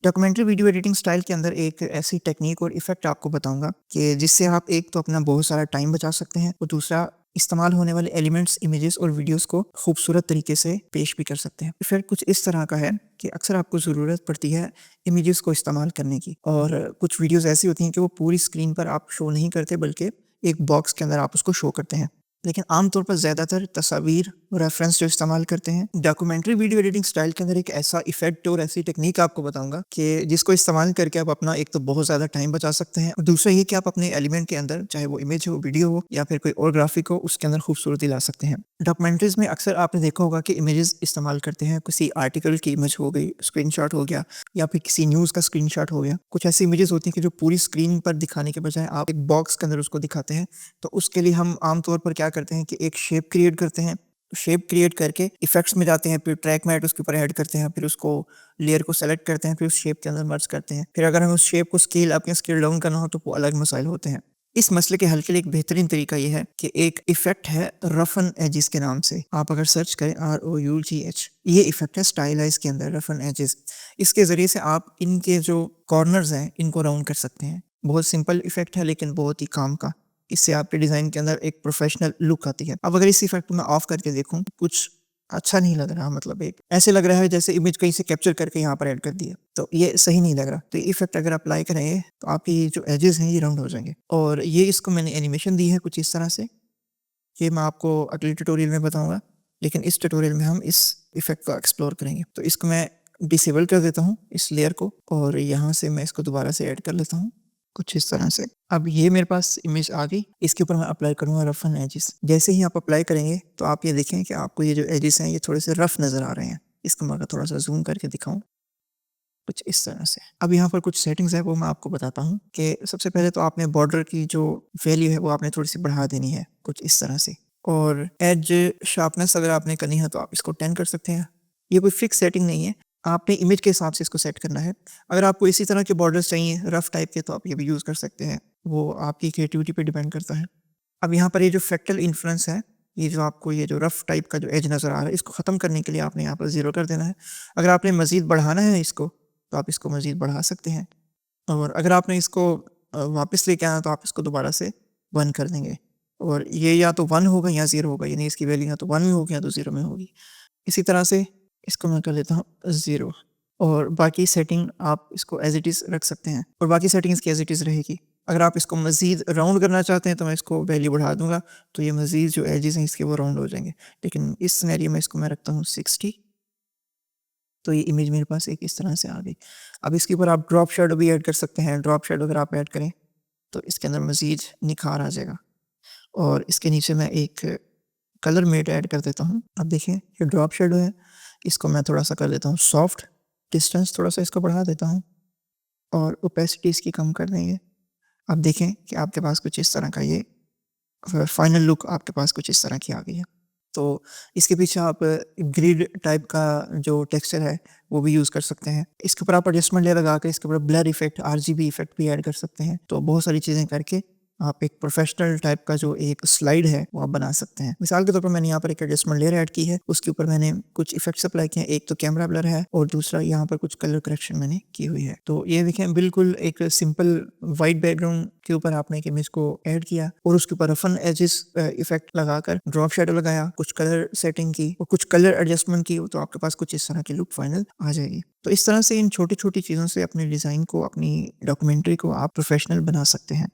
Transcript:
Documentary video editing style के अंदर एक ऐसी टेक्नीक और इफ़ेक्ट आपको बताऊँगा कि जिससे आप एक तो अपना बहुत सारा टाइम बचा सकते हैं और दूसरा इस्तेमाल होने वाले एलिमेंट्स, इमेजेस और वीडियोस को खूबसूरत तरीके से पेश भी कर सकते हैं। इफ़ेक्ट कुछ इस तरह का है कि अक्सर आपको ज़रूरत पड़ती है इमेजेस को इस्तेमाल करने की और कुछ वीडियोस ऐसी होती हैं कि वो पूरी स्क्रीन पर आप शो नहीं करते बल्कि एक बॉक्स के अंदर आप उसको शो करते हैं। लेकिन आमतौर पर ज़्यादातर तस्वीर रेफरेंस जो इस्तेमाल करते हैं डॉक्यूमेंट्री वीडियो एडिटिंग स्टाइल के अंदर एक ऐसा इफेक्ट और ऐसी टेक्निक आपको बताऊंगा कि जिसको इस्तेमाल करके आप अपना एक तो बहुत ज़्यादा टाइम बचा सकते हैं और दूसरा ये कि आप अपने एलिमेंट के अंदर चाहे वो इमेज हो, वीडियो हो या फिर कोई और ग्राफिक हो उसके अंदर खूबसूरती ला सकते हैं। डॉक्यूमेंट्रीज में अक्सर आपने देखा होगा कि इमेजेस इस्तेमाल करते हैं, किसी आर्टिकल की इमेज हो गई, स्क्रीनशॉट हो गया या फिर किसी न्यूज़ का स्क्रीनशॉट हो गया। कुछ ऐसी इमेजेस होती हैं कि जो पूरी स्क्रीन पर दिखाने के बजाय आप एक बॉक्स के अंदर उसको दिखाते हैं। तो उसके लिए हम आमतौर पर क्या करते हैं कि एक शेप क्रिएट करते हैं। शेप क्रिएट करके इफ़ेक्ट्स में जाते हैं, फिर ट्रैक मैट उसके ऊपर ऐड करते हैं, फिर उसको लेयर को सेलेक्ट करते हैं, फिर उस शेप के अंदर मर्ज करते हैं। फिर अगर हमें उस शेप को स्केल अप या स्केल डाउन करना हो तो वो अलग मसाइल होते हैं। इस मसले के हल के लिए एक बेहतरीन तरीका ये है कि एक इफ़ेक्ट है रफन एजेस के नाम से। आप अगर सर्च करें ROUGH, ये इफ़ेक्ट है स्टाइलाइज़ के अंदर रफन एजेस। इसके ज़रिए से आप इनके जो कॉर्नर्स हैं इनको राउंड कर सकते हैं। बहुत सिंपल इफ़ेक्ट है लेकिन बहुत ही काम का। इससे आपके डिज़ाइन के अंदर एक प्रोफेशनल लुक आती है। अब अगर इस इफ़ेक्ट को मैं ऑफ करके देखूँ, कुछ अच्छा नहीं लग रहा, मतलब एक ऐसे लग रहा है जैसे इमेज कहीं से कैप्चर करके यहाँ पर ऐड कर दिया, तो ये सही नहीं लग रहा। तो ये इफ़ेक्ट अगर अप्लाई करेंगे तो आपकी जो एजेस हैं ये राउंड हो जाएँगे और ये इसको मैंने एनिमेशन दी है कुछ इस तरह से, ये मैं आपको अगले ट्यूटोरियल में बताऊँगा। लेकिन इस ट्यूटोरियल में हम इस इफ़ेक्ट को एक्सप्लोर करेंगे। तो इसको मैं डिसेबल कर देता हूँ इस लेयर को और यहाँ से मैं इसको दोबारा से ऐड कर लेता हूँ, कुछ इस तरह से। अब ये मेरे पास इमेज आ गई, इसके ऊपर मैं अप्लाई करूँगा रफ़ एंड एजेस। जैसे ही आप अप्लाई करेंगे तो आप ये देखें कि आपको ये जो एजेस हैं ये थोड़े से रफ़ नज़र आ रहे हैं। इसको मैं अगर थोड़ा-सा ज़ूम करके दिखाऊँ, कुछ इस तरह से। अब यहाँ पर कुछ सेटिंग्स है वो मैं आपको बताता हूँ कि सबसे पहले तो आपने बॉर्डर की जो वैल्यू है वो आपने थोड़ी-सी बढ़ा देनी है, कुछ इस तरह से। और एज शार्पनेस अगर आपने करनी है तो आप इसको 10 कर सकते हैं। ये कोई फिक्स सेटिंग नहीं है, आपने इमेज के हिसाब से इसको सेट करना है। अगर आपको इसी तरह के बॉर्डर्स चाहिए रफ़ टाइप के तो आप ये भी यूज़ कर सकते हैं, वो आपकी क्रिएटिविटी पे डिपेंड करता है। अब यहाँ पर ये जो फ्रैक्टल इन्फ्लुएंस है, ये जो आपको ये जो रफ़ टाइप का जो एज नज़र आ रहा है, इसको ख़त्म करने के लिए आपने यहाँ पर 0 कर देना है। अगर आपने मज़ीद बढ़ाना है इसको, तो आप इसको मज़ीद बढ़ा सकते हैं और अगर आपने इसको वापस लेके आना है तो आप इसको दोबारा से 1 कर देंगे और ये या तो 1 होगा या 0 होगा, यानी इसकी वैल्यू या तो 1 में होगी या तो 0 में होगी। इसी तरह से इसको मैं कर लेता हूँ 0 और बाकी सेटिंग आप इसको एज़ इट इज़ रख सकते हैं और बाकी सेटिंग इसकी एज़ इट इज़ रहेगी। अगर आप इसको मज़ीद राउंड करना चाहते हैं तो मैं इसको वैल्यू बढ़ा दूँगा, तो ये मज़ीद जो एजेस हैं इसके वो राउंड हो जाएँगे। लेकिन इस सिनेरियो में इसको मैं रखता हूँ 60, तो ये इमेज मेरे पास एक इस तरह से आ गई। अब इसके ऊपर आप ड्रॉप शैडो भी ऐड कर सकते हैं। ड्रॉप शैडो अगर आप ऐड करें तो इसके अंदर मज़ीद निखार आ जाएगा और इसके नीचे मैं एक कलर मेट ऐड कर देता हूँ। अब देखिए ये ड्रॉप शैडो है, इसको मैं थोड़ा-सा कर देता हूँ सॉफ्ट, डिस्टेंस थोड़ा-सा इसको बढ़ा देता हूँ और ओपेसिटी इसकी कम कर देंगे। अब देखें कि आपके पास कुछ इस तरह का ये फाइनल लुक आपके पास कुछ इस तरह की आ गई है। तो इसके पीछे आप ग्रिड टाइप का जो टेक्सचर है वो भी यूज़ कर सकते हैं। इसके ऊपर आप एडजस्टमेंट लेयर लगा के इसके ऊपर ब्लर इफ़ेक्ट, RGB इफ़ेक्ट भी ऐड कर सकते हैं। तो बहुत सारी चीज़ें करके आप एक प्रोफ़ेशनल टाइप का जो एक स्लाइड है वो आप बना सकते हैं। मिसाल के तौर पर मैंने यहाँ पर एक एडजस्टमेंट लेयर ऐड की है, उसके ऊपर मैंने कुछ इफ़ेक्ट्स अप्लाई किए हैं। एक तो कैमरा ब्लर है और दूसरा यहाँ पर कुछ कलर करेक्शन मैंने की हुई है। तो ये देखें बिल्कुल एक सिंपल व्हाइट बैकग्राउंड के ऊपर आपने एक इमेज को ऐड किया और उसके ऊपर रफन एजेस इफ़ेक्ट लगाकर ड्रॉप शैडो लगाया, कुछ कलर सेटिंग की और कुछ कलर एडजस्टमेंट की, तो आपके पास कुछ इस तरह की लुक फाइनल आ जाएगी। तो इस तरह से इन छोटी-छोटी चीज़ों से अपने डिज़ाइन को, अपनी डॉक्यूमेंट्री को आप प्रोफ़ेशनल बना सकते हैं।